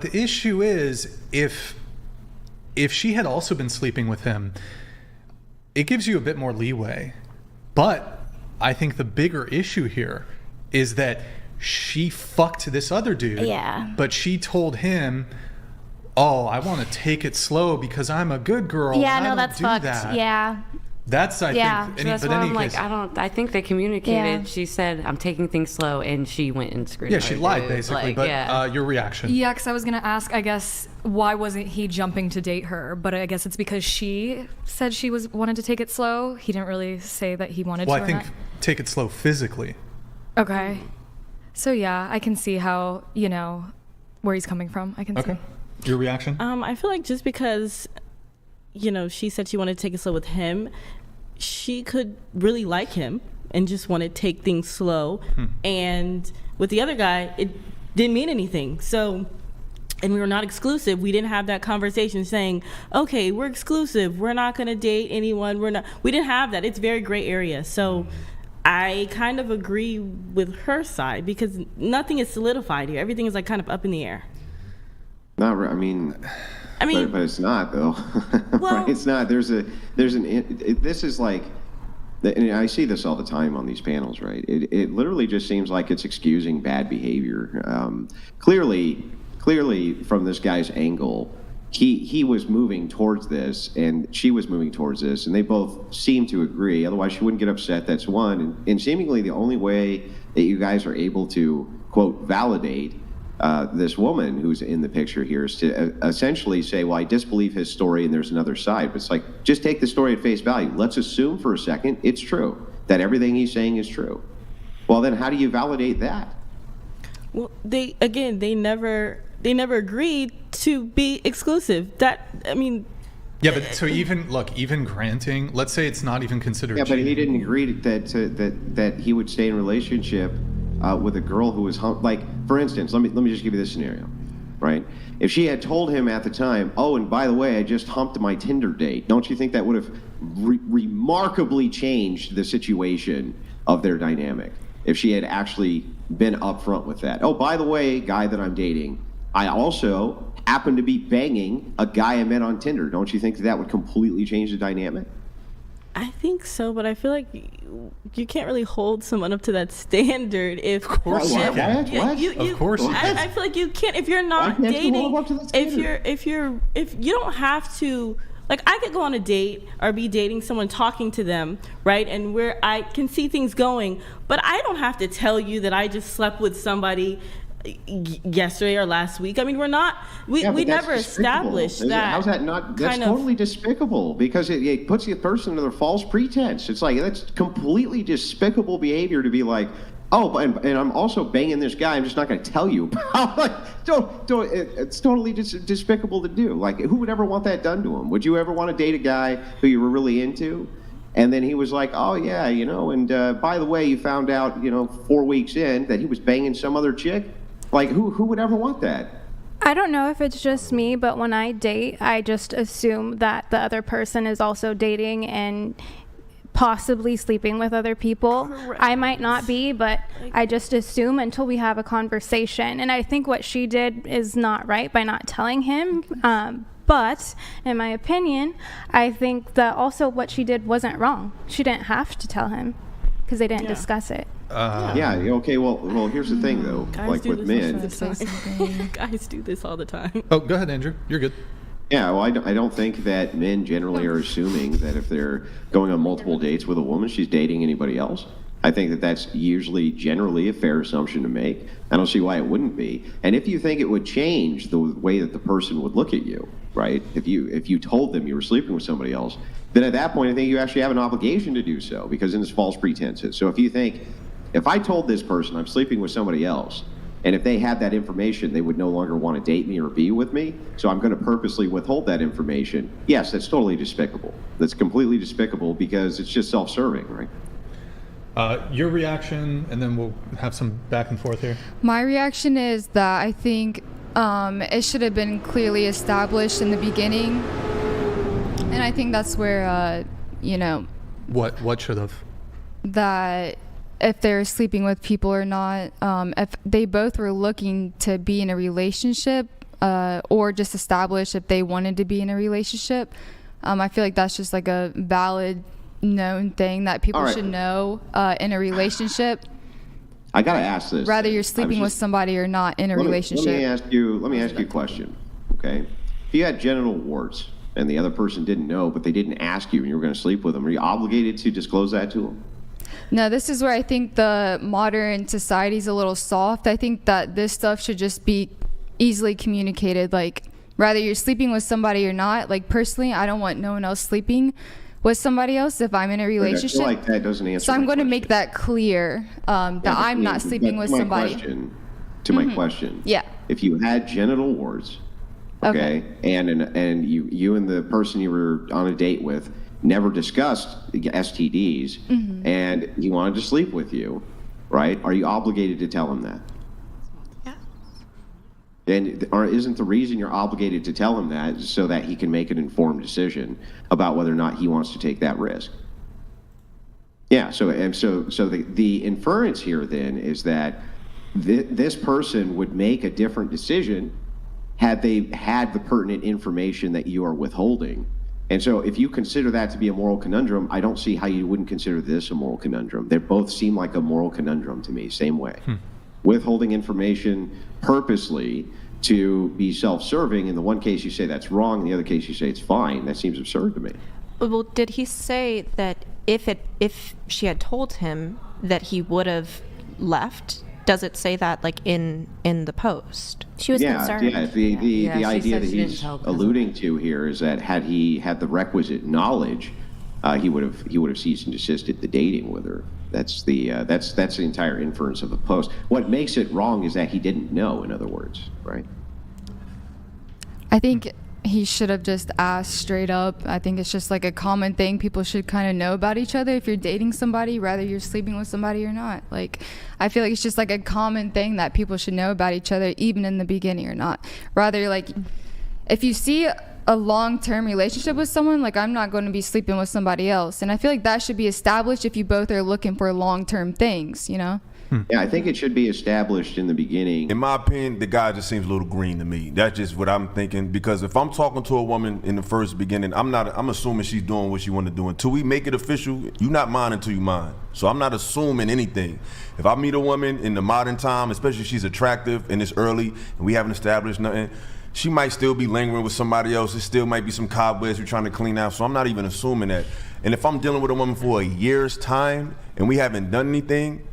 The issue is if she had also been sleeping with him, it gives you a bit more leeway. But I think the bigger issue here is that she fucked this other dude. Yeah. But she told him, "Oh, I want to take it slow because I'm a good girl." Yeah, no, I that's don't do fucked. that. Yeah. That's I think. So that's why I'm like, I think they communicated. Yeah. She said, "I'm taking things slow," and she went and screwed. Yeah, she lied basically. But your reaction? Yeah, because I was gonna ask. I guess why wasn't he jumping to date her? But I guess it's because she said she wanted to take it slow. He didn't really say that he wanted to. Well, I think take it slow physically. Okay. So yeah, I can see how where he's coming from. I can see. Your reaction? I feel like just because she said she wanted to take it slow with him, she could really like him and just want to take things slow. And with the other guy, it didn't mean anything. So, and we were not exclusive. We didn't have that conversation saying, okay, we're exclusive. We're not going to date anyone. We didn't have that. It's very gray area. So I kind of agree with her side because nothing is solidified here. Everything is like kind of up in the air. Not, I mean, but it's not though. Well, right? It's not. This is like, and I see this all the time on these panels, right? It literally just seems like it's excusing bad behavior. Clearly from this guy's angle, he was moving towards this and she was moving towards this, and they both seem to agree. Otherwise, she wouldn't get upset. That's one. And seemingly the only way that you guys are able to quote validate this woman who's in the picture here is to essentially say, well, I disbelieve his story and there's another side. But it's like, just take the story at face value. Let's assume for a second it's true, that everything he's saying is true. Well, then how do you validate that? Well, they never agreed to be exclusive. Yeah, but so even granting, let's say it's not even considered. Yeah, but he didn't agree that he would stay in a relationship with a girl who was like, for instance, let me just give you this scenario, right? If she had told him at the time, oh, and by the way, I just humped my Tinder date, don't you think that would have remarkably changed the situation of their dynamic? If she had actually been upfront with that. Oh, by the way, guy that I'm dating, I also happen to be banging a guy I met on Tinder. Don't you think that would completely change the dynamic? I think so, but I feel like you can't really hold someone up to that standard. If of course you can. Of course you can. I feel like you can't if you're not dating. If you don't have to. Like, I could go on a date or be dating someone, talking to them, right? And where I can see things going, but I don't have to tell you that I just slept with somebody yesterday or last week. I mean, we never established that. How's that not? That's totally despicable because it puts the person under false pretense. It's like, that's completely despicable behavior to be like, oh, and I'm also banging this guy. I'm just not going to tell you. Like, it's totally despicable to do. Like, who would ever want that done to him? Would you ever want to date a guy who you were really into? And then he was like, oh, yeah, and by the way, you found out, 4 weeks in that he was banging some other chick? Like, who would ever want that? I don't know if it's just me, but when I date, I just assume that the other person is also dating and possibly sleeping with other people. Correct. I might not be, but I just assume until we have a conversation. And I think what she did is not right by not telling him. But in my opinion, I think that also what she did wasn't wrong. She didn't have to tell him because they didn't discuss it. Okay, well, here's the thing, though. Like with men. Guys do this all the time. Oh, go ahead, Andrew. You're good. Yeah, well, I don't think that men generally are assuming that if they're going on multiple dates with a woman, she's dating anybody else. I think that that's usually generally a fair assumption to make. I don't see why it wouldn't be. And if you think it would change the way that the person would look at you, right? If you told them you were sleeping with somebody else, then at that point I think you actually have an obligation to do so, because then it's false pretenses. So if you think, if I told this person I'm sleeping with somebody else, and if they had that information, they would no longer want to date me or be with me, so I'm going to purposely withhold that information. Yes, that's totally despicable. That's completely despicable because it's just self-serving, right? Your reaction, and then we'll have some back and forth here. My reaction is that I think it should have been clearly established in the beginning. And I think that's where, What should have? That if they're sleeping with people or not, if they both were looking to be in a relationship, or just establish if they wanted to be in a relationship. I feel like that's just like a valid known thing that people should know in a relationship. I gotta ask this. Whether you're sleeping with somebody or not in a relationship. Let me ask you a question. Okay, if you had genital warts and the other person didn't know, but they didn't ask you and you were going to sleep with them, are you obligated to disclose that to them? No, this is where I think the modern society is a little soft. I think that this stuff should just be easily communicated. Like, whether you're sleeping with somebody or not. Like, personally, I don't want no one else sleeping with somebody else if I'm in a relationship. I feel like that doesn't answer. So I'm going to question. make that clear that I'm not sleeping with somebody. My question. Yeah. If you had genital warts, okay. and you and the person you were on a date with never discussed STDs, and he wanted to sleep with you, right? Are you obligated to tell him that? And isn't the reason you're obligated to tell him that so that he can make an informed decision about whether or not he wants to take that risk? Yeah. So the inference here then is that this person would make a different decision had they had the pertinent information that you are withholding. And so if you consider that to be a moral conundrum, I don't see how you wouldn't consider this a moral conundrum. They both seem like a moral conundrum to me, same way. Withholding information purposely to be self-serving. In the one case you say that's wrong, in the other case you say it's fine. That seems absurd to me. Well, did he say that if she had told him that he would have left? Does it say that like in the post? She was concerned. Yeah. The idea that he's alluding to here is that had he had the requisite knowledge, he would have ceased and desisted the dating with her. That's the entire inference of the post. What makes it wrong is that he didn't know, in other words, right? I think he should have just asked straight up. I think it's just like a common thing people should kind of know about each other if you're dating somebody, whether you're sleeping with somebody or not. Like, I feel like it's just like a common thing that people should know about each other, even in the beginning or not. Rather, like, if you see a long-term relationship with someone, like, I'm not going to be sleeping with somebody else. And I feel like that should be established if you both are looking for long-term things, you know? Yeah, I think it should be established in the beginning. In my opinion, the guy just seems a little green to me. That's just what I'm thinking. Because if I'm talking to a woman in the first beginning, I'm assuming she's doing what she want to do. Until we make it official, you're not mine until you mine. So I'm not assuming anything. If I meet a woman in the modern time, especially if she's attractive and it's early and we haven't established nothing, she might still be lingering with somebody else. There still might be some cobwebs we're trying to clean out. So I'm not even assuming that. And if I'm dealing with a woman for a year's time and we haven't done anything,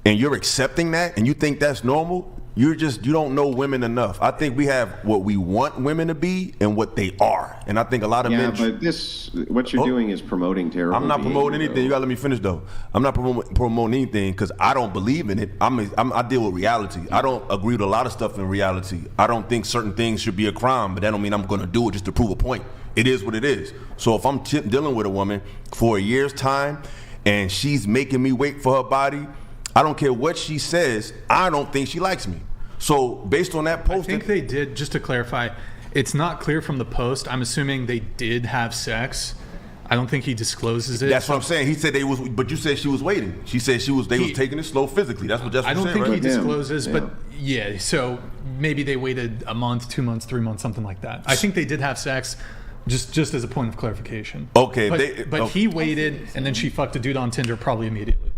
and you're accepting that and you think that's normal, you don't know women enough. I think we have what we want women to be and what they are. And I think a lot of men... Yeah, but what you're doing is promoting terrible I'm not promoting anything. You gotta let me finish though. I'm not promoting anything because I don't believe in it. I deal with reality. I don't agree with a lot of stuff in reality. I don't think certain things should be a crime, but that don't mean I'm gonna do it just to prove a point. It is what it is. So if I'm dealing with a woman for a year's time and she's making me wait for her body, I don't care what she says, I don't think she likes me. So based on that post... I think they did, just to clarify, it's not clear from the post. I'm assuming they did have sex. I don't think he discloses it. That's what I'm saying. He said they was, but you said she was waiting. She said they was taking it slow physically. That's what I don't think right? he discloses, but yeah, so maybe they waited a month, 2 months, 3 months, something like that. I think they did have sex. Just as a point of clarification. Okay. But he waited, and then she fucked a dude on Tinder probably immediately.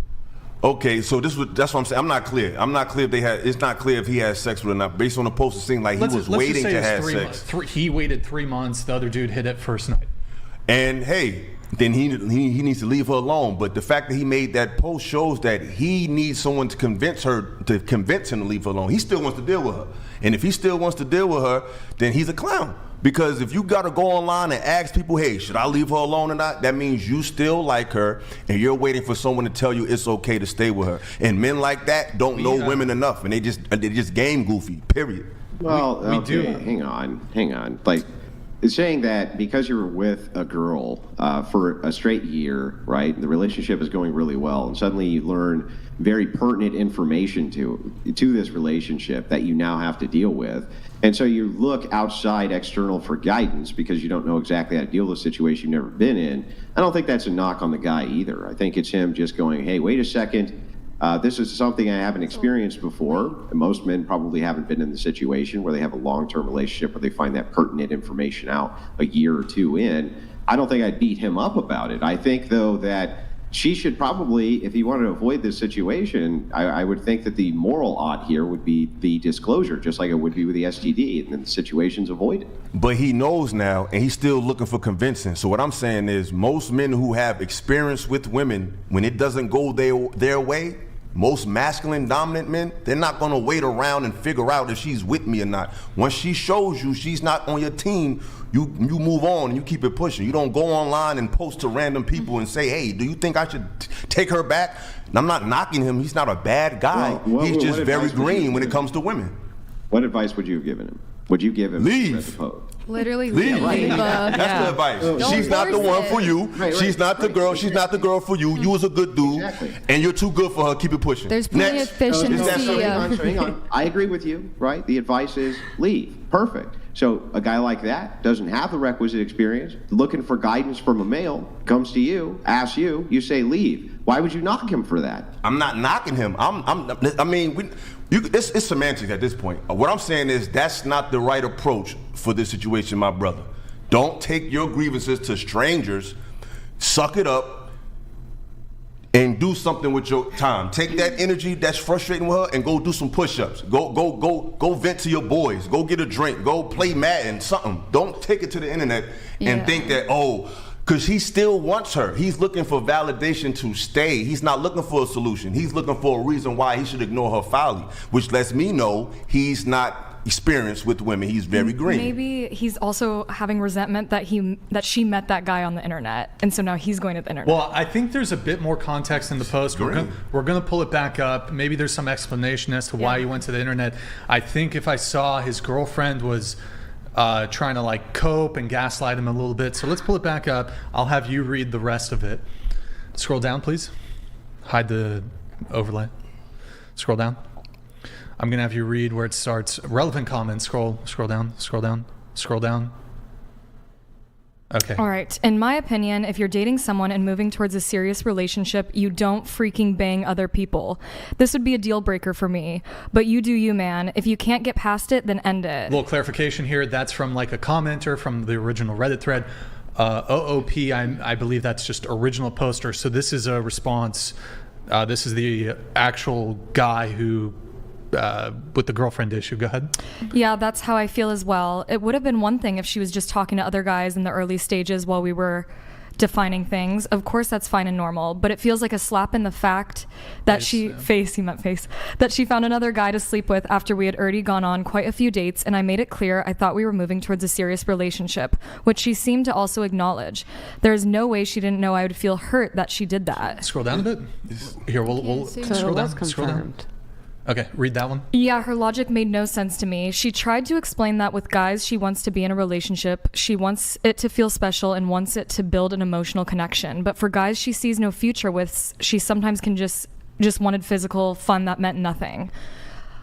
Okay, so that's what I'm saying. I'm not clear if it's not clear if he had sex with her or not. Based on the post, it seemed like he was waiting to have sex. He waited 3 months. The other dude hit it first night. And hey, then he needs to leave her alone. But the fact that he made that post shows that he needs someone to convince him to leave her alone. He still wants to deal with her. And if he still wants to deal with her, then he's a clown. Because if you gotta go online and ask people, hey, should I leave her alone or not? That means you still like her and you're waiting for someone to tell you it's okay to stay with her. And men like that don't know women enough, and they just game goofy, period. Well, we do. Hang on. Like, it's saying that because you're with a girl for a straight year, right, the relationship is going really well, and suddenly you learn very pertinent information to this relationship that you now have to deal with. And so you look outside external for guidance because you don't know exactly how to deal with a situation you've never been in. I don't think that's a knock on the guy either. I think it's him just going, hey, wait a second. This is something I haven't experienced before. Most men probably haven't been in the situation where they have a long-term relationship where they find that pertinent information out a year or two in. I don't think I'd beat him up about it. I think, though, that she should probably, if he wanted to avoid this situation, I would think that the moral ought here would be the disclosure, just like it would be with the STD, and then the situation's avoided. But he knows now, and he's still looking for convincing. So what I'm saying is, most men who have experience with women, when it doesn't go their way, most masculine dominant men, they're not going to wait around and figure out if she's with me or not. Once she shows you she's not on your team, you move on and you keep it pushing. You don't go online and post to random people and say, hey, do you think I should take her back? And I'm not knocking him. He's not a bad guy. He's just very green when it comes to women. What advice would you have given him? Would you give him leave? Literally leave. Right. That's the advice. She's not the one for you. Right. She's not the girl. She's not the girl for you. You was a good dude, and you're too good for her. Keep it pushing. There's plenty of fish in the sea. Hang on. I agree with you, right? The advice is leave. Perfect. So a guy like that doesn't have the requisite experience, looking for guidance from a male, comes to you, asks you, you say leave. Why would you knock him for that? I'm not knocking him. It's semantics at this point. What I'm saying is that's not the right approach for this situation, my brother. Don't take your grievances to strangers. Suck it up and do something with your time. Take that energy that's frustrating with her and go do some push-ups. Go vent to your boys. Go get a drink. Go play Madden, something. Don't take it to the internet and think that, because he still wants her. He's looking for validation to stay. He's not looking for a solution. He's looking for a reason why he should ignore her folly, which lets me know he's not experienced with women. He's very green. Maybe he's also having resentment that she met that guy on the internet, and so now he's going to the internet. Well, I think there's a bit more context in the post. We're gonna pull it back up. Maybe there's some explanation as to why he went to the internet. I think if I saw his girlfriend was trying to like cope and gaslight him a little bit. So let's pull it back up. I'll have you read the rest of it. Scroll down, please. Hide the overlay. Scroll down. I'm gonna have you read where it starts. Relevant comments. Scroll down. Okay. All right. In my opinion, if you're dating someone and moving towards a serious relationship, you don't freaking bang other people. This would be a deal breaker for me. But you do you, man. If you can't get past it, then end it. A little clarification here. That's from like a commenter from the original Reddit thread. OOP, I believe that's just original poster. So this is a response. This is the actual guy who with the girlfriend issue. Go ahead. Yeah, that's how I feel as well. It would have been one thing if she was just talking to other guys in the early stages while we were defining things. Of course, that's fine and normal, but it feels like a slap in the fact that that she found another guy to sleep with after we had already gone on quite a few dates, and I made it clear I thought we were moving towards a serious relationship, which she seemed to also acknowledge. There's no way she didn't know I would feel hurt that she did that. Scroll down a bit. Here, we'll scroll down. Okay, read that one. Yeah, her logic made no sense to me. She tried to explain that with guys she wants to be in a relationship, she wants it to feel special and wants it to build an emotional connection. But for guys she sees no future with, she sometimes can just wanted physical fun that meant nothing.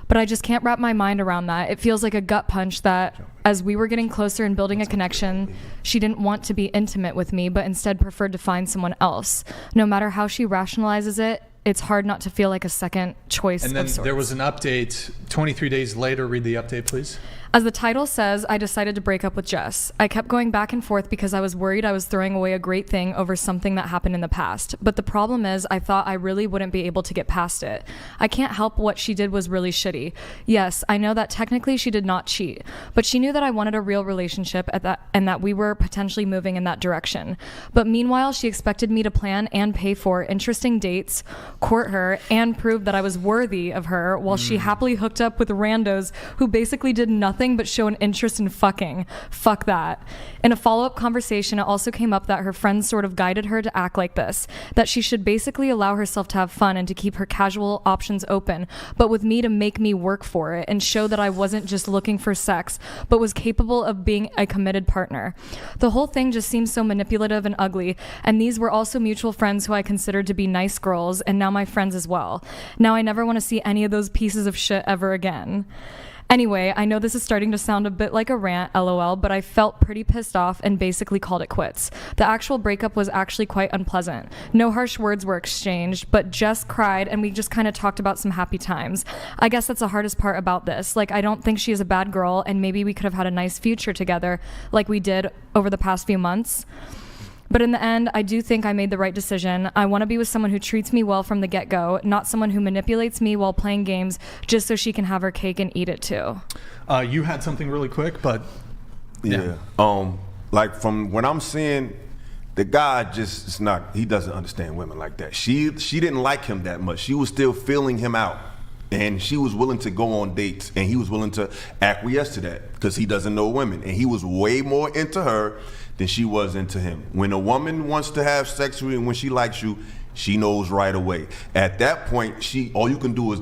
But I just can't wrap my mind around that. It feels like a gut punch that as we were getting closer and building a connection, she didn't want to be intimate with me, but instead preferred to find someone else. No matter how she rationalizes it, it's hard not to feel like a second choice. And then there was an update 23 days later. Read the update, please. As the title says, I decided to break up with Jess. I kept going back and forth because I was worried I was throwing away a great thing over something that happened in the past. But the problem is I thought I really wouldn't be able to get past it. I can't help what she did was really shitty. Yes, I know that technically she did not cheat, but she knew that I wanted a real relationship and that we were potentially moving in that direction. But meanwhile, she expected me to plan and pay for interesting dates, court her, and prove that I was worthy of her while she happily hooked up with randos who basically did nothing but show an interest in fucking. Fuck that. In a follow-up conversation, it also came up that her friends sort of guided her to act like this, that she should basically allow herself to have fun and to keep her casual options open, but with me to make me work for it and show that I wasn't just looking for sex, but was capable of being a committed partner. The whole thing just seems so manipulative and ugly, and these were also mutual friends who I considered to be nice girls, and now my friends as well. Now I never want to see any of those pieces of shit ever again. Anyway, I know this is starting to sound a bit like a rant, lol, but I felt pretty pissed off and basically called it quits. The actual breakup was actually quite unpleasant. No harsh words were exchanged, but Jess cried and we just kind of talked about some happy times. I guess that's the hardest part about this. Like, I don't think she is a bad girl, and maybe we could have had a nice future together like we did over the past few months. But in the end, I do think I made the right decision. I want to be with someone who treats me well from the get-go, not someone who manipulates me while playing games just so she can have her cake and eat it too. You had something really quick, but yeah. Like from what I'm seeing, the guy just is not. He doesn't understand women like that. She didn't like him that much. She was still feeling him out, and she was willing to go on dates, and he was willing to acquiesce to that because he doesn't know women, and he was way more into her than she was into him. When a woman wants to have sex with you and when she likes you, she knows right away. At that point, all you can do is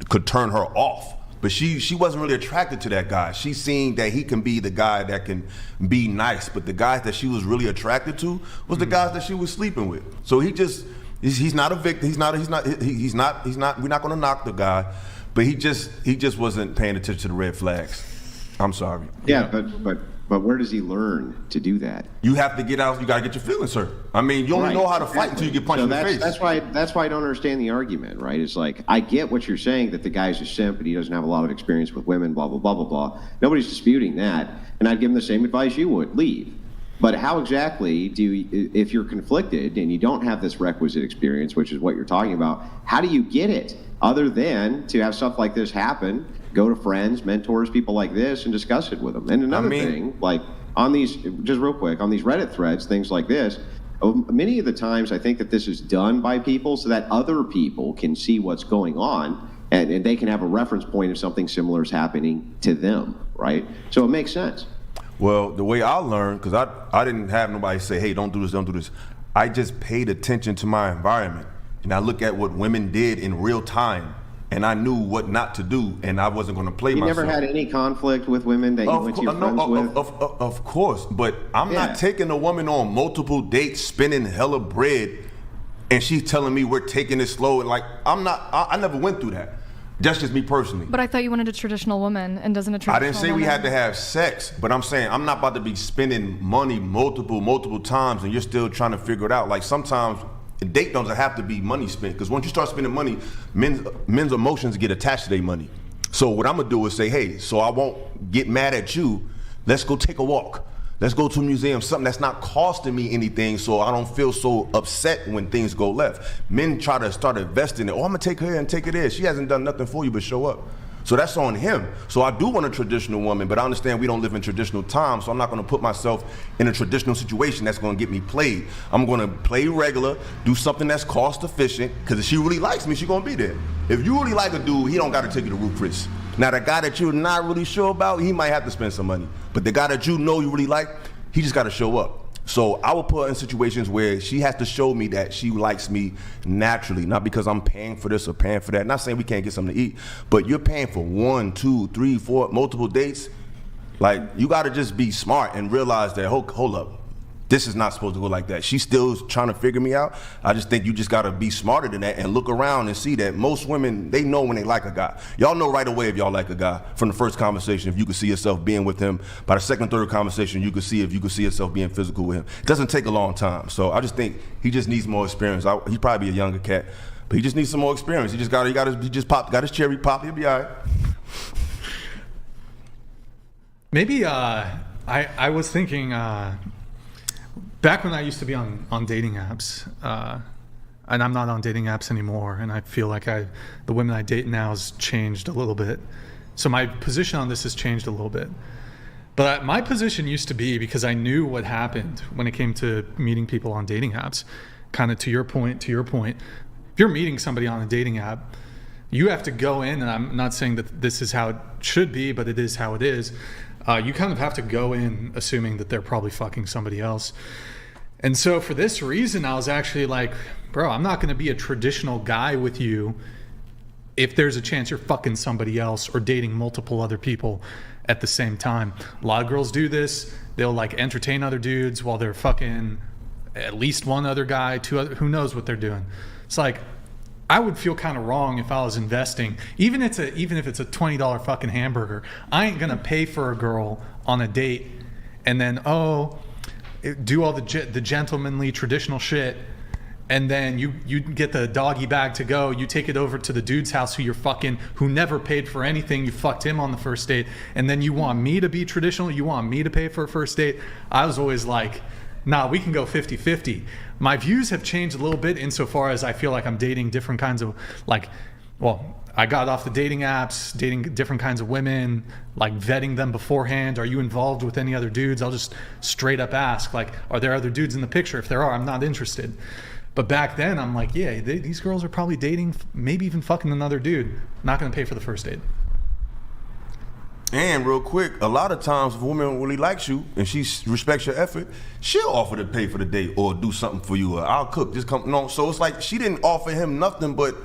could turn her off. But she wasn't really attracted to that guy. She seen that he can be the guy that can be nice, but the guys that she was really attracted to was the guys that she was sleeping with. So he's not a victim. He's not. We're not gonna knock the guy, but he just wasn't paying attention to the red flags. I'm sorry. Yeah, but where does he learn to do that? You have to get out. You got to get your feelings hurt. I mean, you only know how to fight until you get punched in the face. That's why I don't understand the argument, right? It's like, I get what you're saying, that the guy's a simp and he doesn't have a lot of experience with women, blah, blah, blah, blah, blah. Nobody's disputing that. And I'd give him the same advice you would, leave. But how exactly if you're conflicted and you don't have this requisite experience, which is what you're talking about, how do you get it other than to have stuff like this happen? Go to friends, mentors, people like this, and discuss it with them. And another thing, like on these, just real quick, on these Reddit threads, things like this, many of the times I think that this is done by people so that other people can see what's going on and they can have a reference point if something similar is happening to them, right? So it makes sense. Well, the way I learned, because I didn't have nobody say, hey, don't do this, don't do this. I just paid attention to my environment. And I look at what women did in real time. And I knew what not to do, and I wasn't going to play myself. You never had any conflict with women that you went to your friends with? Of course, but I'm not taking a woman on multiple dates, spending hella bread, and she's telling me we're taking it slow. And like, I never went through that. That's just me personally. But I thought you wanted a traditional woman, and doesn't a traditional I didn't say we had to have sex, but I'm saying I'm not about to be spending money multiple times, and you're still trying to figure it out. Like sometimes. A date doesn't have to be money spent, because once you start spending money, men's emotions get attached to their money. So what I'm gonna do is say, hey, so I won't get mad at you. Let's go take a walk. Let's go to a museum, something that's not costing me anything, so I don't feel so upset when things go left. Men try to start investing in, I'm gonna take her here and take her there. She hasn't done nothing for you but show up. So that's on him. So I do want a traditional woman, but I understand we don't live in traditional times, so I'm not gonna put myself in a traditional situation that's gonna get me played. I'm gonna play regular, do something that's cost efficient, because if she really likes me, she's gonna be there. If you really like a dude, he don't gotta take you to Ruth Chris. Now the guy that you're not really sure about, he might have to spend some money. But the guy that you know you really like, he just gotta show up. So I will put her in situations where she has to show me that she likes me naturally, not because I'm paying for this or paying for that. Not saying we can't get something to eat, but you're paying for 1, 2, 3, 4, multiple dates. Like, you gotta just be smart and realize that, hold up, this is not supposed to go like that. She's still trying to figure me out. I just think you just gotta be smarter than that and look around and see that most women, they know when they like a guy. Y'all know right away if y'all like a guy from the first conversation, if you can see yourself being with him. By the second, third conversation, you can see if you can see yourself being physical with him. It doesn't take a long time. So I just think he just needs more experience. He's probably a younger cat, but he just needs some more experience. He just got his cherry pop, he'll be all right. Maybe I was thinking, back when I used to be on dating apps, and I'm not on dating apps anymore, and I feel like the women I date now has changed a little bit. So my position on this has changed a little bit. But my position used to be, because I knew what happened when it came to meeting people on dating apps, kind of to your point, if you're meeting somebody on a dating app, you have to go in, and I'm not saying that this is how it should be, but it is how it is. You kind of have to go in assuming that they're probably fucking somebody else. And so for this reason, I was actually like, bro, I'm not going to be a traditional guy with you if there's a chance you're fucking somebody else or dating multiple other people at the same time. A lot of girls do this. They'll like entertain other dudes while they're fucking at least one other guy, two other, who knows what they're doing. It's like, I would feel kind of wrong if I was investing, even if it's a $20 fucking hamburger. I ain't gonna pay for a girl on a date and then do all the gentlemanly traditional shit, and then you get the doggy bag to go. You take it over to the dude's house who never paid for anything. You fucked him on the first date, and then you want me to be traditional. You want me to pay for a first date. I was always like, nah, we can go 50-50. My views have changed a little bit insofar as I feel like I'm dating different kinds of I got off the dating apps, dating different kinds of women, like vetting them beforehand. Are you involved with any other dudes? I'll just straight up ask, like, are there other dudes in the picture? If there are, I'm not interested. But back then, I'm like, yeah, these girls are probably dating, maybe even fucking another dude. Not going to pay for the first date. And real quick, a lot of times if a woman really likes you and she respects your effort, she'll offer to pay for the date or do something for you. Or I'll cook. Just come. No, so it's like she didn't offer him nothing but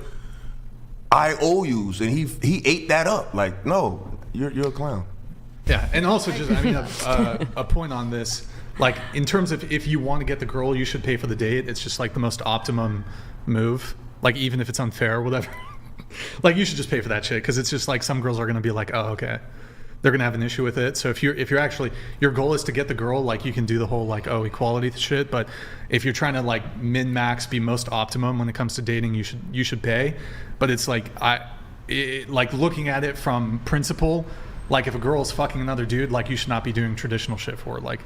IOUs, and he ate that up. Like, no, you're a clown. Yeah, and also just a point on this. Like, in terms of if you want to get the girl, you should pay for the date. It's just like the most optimum move. Like, even if it's unfair or whatever. Like, you should just pay for that shit, because it's just like some girls are gonna be like, oh, okay. They're gonna have an issue with it. So if you're actually, your goal is to get the girl, like, you can do the whole like, oh, equality shit. But if you're trying to like min max, be most optimum when it comes to dating, you should pay. But it's like like looking at it from principle, like if a girl's fucking another dude, like you should not be doing traditional shit for her. Like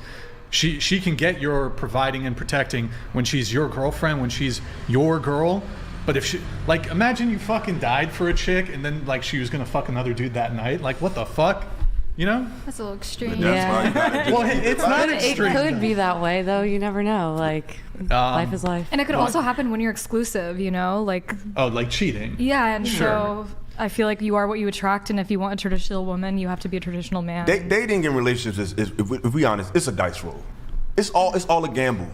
she can get your providing and protecting when she's your girlfriend, when she's your girl. But if she, like, imagine you fucking died for a chick and then like she was gonna fuck another dude that night. Like, what the fuck? You know? That's a little extreme. Yeah. Well, it's not extreme. It could be that way, though. You never know. Like, life is life. And it could also happen when you're exclusive, you know? Like, oh, like cheating. Yeah, and so I feel like you are what you attract, and if you want a traditional woman, you have to be a traditional man. Dating in relationships is if we honest, it's a dice roll. It's all a gamble.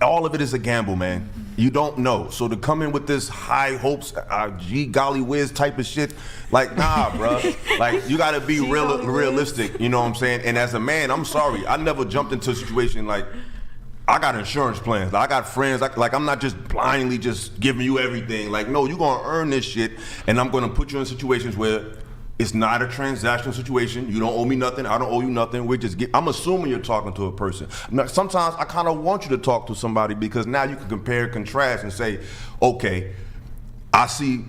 All of it is a gamble, man. You don't know. So to come in with this high hopes, gee golly whiz type of shit, like, nah, bro. Like, you gotta be realistic. You know what I'm saying? And as a man, I'm sorry, I never jumped into a situation like, I got insurance plans. Like, I got friends. Like, I'm not just blindly just giving you everything. Like, no, you're gonna earn this shit, and I'm gonna put you in situations where it's not a transactional situation. You don't owe me nothing. I don't owe you nothing. I'm assuming you're talking to a person. Now, sometimes I kind of want you to talk to somebody because now you can compare, contrast, and say, okay, I see.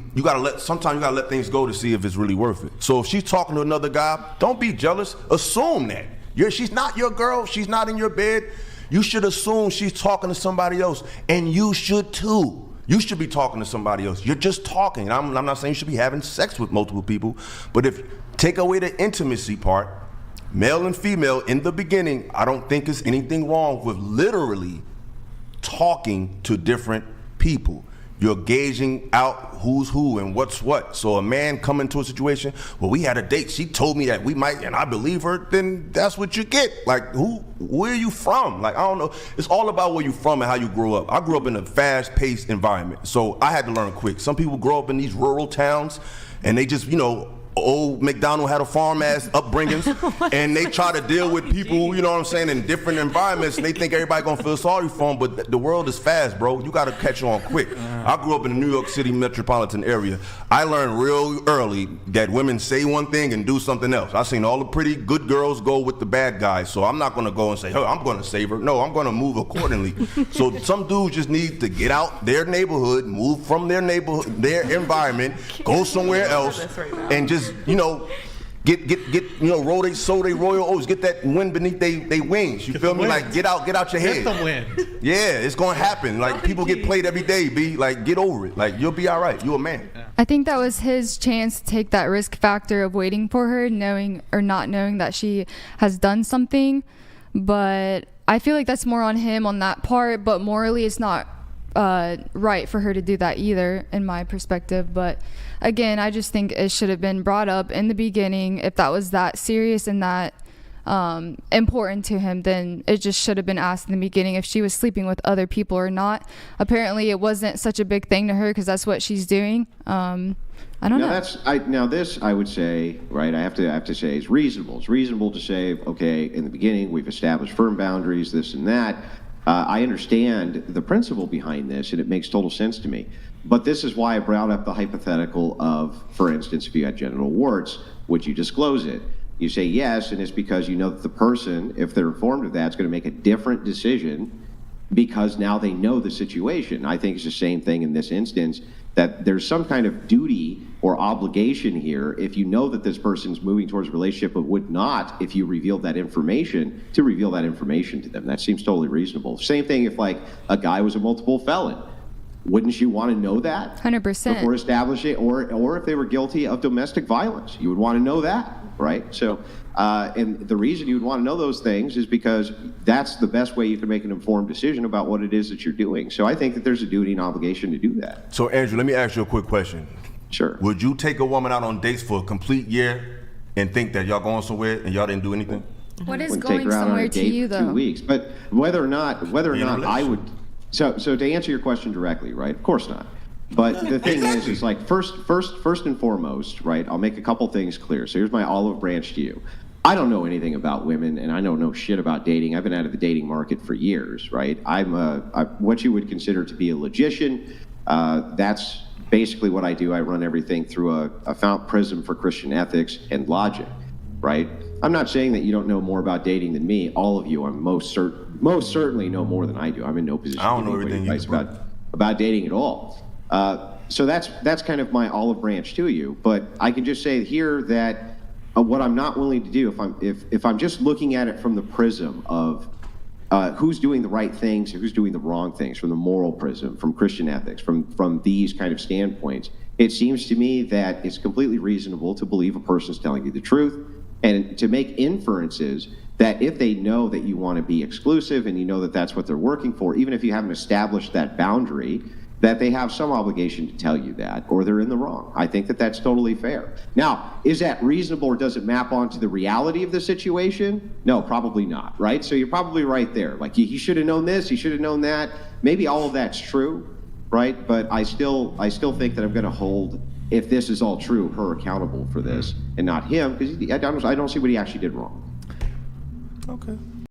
Sometimes you gotta let things go to see if it's really worth it. So if she's talking to another guy, don't be jealous. Assume that she's not your girl. She's not in your bed. You should assume she's talking to somebody else, and you should too. You should be talking to somebody else. You're just talking. I'm not saying you should be having sex with multiple people, but if take away the intimacy part, male and female in the beginning, I don't think there's anything wrong with literally talking to different people. You're gauging out who's who and what's what. So a man come into a situation, well, we had a date. She told me that we might, and I believe her. Then that's what you get. Like, where are you from? Like, I don't know. It's all about where you're from and how you grow up. I grew up in a fast-paced environment, so I had to learn quick. Some people grow up in these rural towns, and they just, old McDonald had a farm-ass upbringings, and they try to deal with people, you know what I'm saying, in different environments, and they think everybody gonna feel sorry for them, but the world is fast, bro. You gotta catch on quick. I grew up in the New York City metropolitan area. I learned real early that women say one thing and do something else. I seen all the pretty good girls go with the bad guys, so I'm not gonna go and say, hey, I'm gonna save her. No, I'm gonna move accordingly. So some dudes just need to get out their neighborhood, move from their neighborhood, their environment, go somewhere else, and just roll they royal oats, get that wind beneath they wings. You feel me? Like, get out your head. Get the wind. Yeah, it's gonna happen. Like, people get played every day, B. Like, get over it. Like, you'll be all right. You're a man. I think that was his chance to take that risk factor of waiting for her, knowing or not knowing that she has done something. But I feel like that's more on him on that part, but morally it's not right for her to do that either, in my perspective. But again, I just think it should have been brought up in the beginning. If that was that serious and that important to him, then it just should have been asked in the beginning if she was sleeping with other people or not. Apparently it wasn't such a big thing to her because that's what she's doing. I don't know. Now this I would say, right, I have to say is reasonable. It's reasonable to say, okay, in the beginning we've established firm boundaries, this and that. I understand the principle behind this, and it makes total sense to me. But this is why I brought up the hypothetical of, for instance, if you had genital warts, would you disclose it? You say yes, and it's because you know that the person, if they're informed of that, is going to make a different decision because now they know the situation. I think it's the same thing in this instance, that there's some kind of duty or obligation here if you know that this person's moving towards a relationship but would not, if you revealed that information, to reveal that information to them. That seems totally reasonable. Same thing if like a guy was a multiple felon. Wouldn't you want to know that 100%. before establishing, or if they were guilty of domestic violence, you would want to know that, right? So, and the reason you would want to know those things is because that's the best way you can make an informed decision about what it is that you're doing. So I think that there's a duty and obligation to do that. So Andrew, let me ask you a quick question. Sure. Would you take a woman out on dates for a complete year and think that y'all going somewhere and y'all didn't do anything? What is Wouldn't take going her out on a somewhere to date you, for 2 though? weeks. But whether or not I would, relationship. so to answer your question directly, right? Of course not. But the thing is like first and foremost, right? I'll make a couple things clear. So here's my olive branch to you. I don't know anything about women, and I don't know shit about dating. I've been out of the dating market for years, right? I'm what you would consider to be a logician. That's basically what I do. I run everything through a fount prism for Christian ethics and logic, right? I'm not saying that you don't know more about dating than me. All of you, I'm most certainly know more than I do. I'm in no position I don't to know give everything advice you do. about dating at all. So that's kind of my olive branch to you. But I can just say here that what I'm not willing to do, if I'm just looking at it from the prism of who's doing the right things and who's doing the wrong things, from the moral prism, from Christian ethics, from these kind of standpoints, it seems to me that it's completely reasonable to believe a person's telling you the truth and to make inferences that if they know that you want to be exclusive and you know that that's what they're working for, even if you haven't established that boundary, that they have some obligation to tell you that, or they're in the wrong. I think that that's totally fair. Now, is that reasonable, or does it map onto the reality of the situation? No, probably not, right? So you're probably right there. Like, he should have known this, he should have known that. Maybe all of that's true, right? But I still think that I'm going to hold, if this is all true, her accountable for this, and not him, because I don't see what he actually did wrong. Okay.